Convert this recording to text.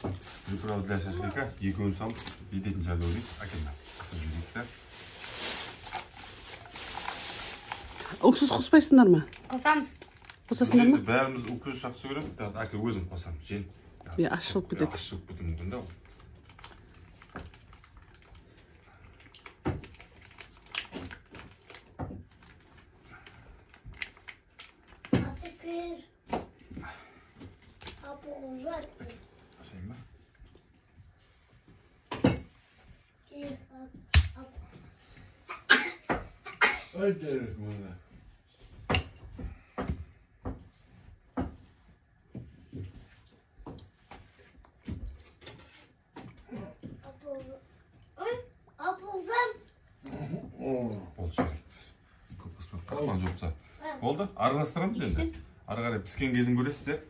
Приправа для шашлыка. Екеуін салып, ететін жағы өрейік. Әкелме. Қысып жүрейік та. Уксус қоспайсыңдар ма? Қосамыз. Қосасыңдар ма? Бәріміз уксус жақсы көреміз. Әке өзім қосам. Жел. Аш болып кетеді. Аш болып кетуі мүмкін да ол. Öldürürüz bunu. Oldu. Aralastырамыз енді. Ары қарай піскен кезін көресіздер.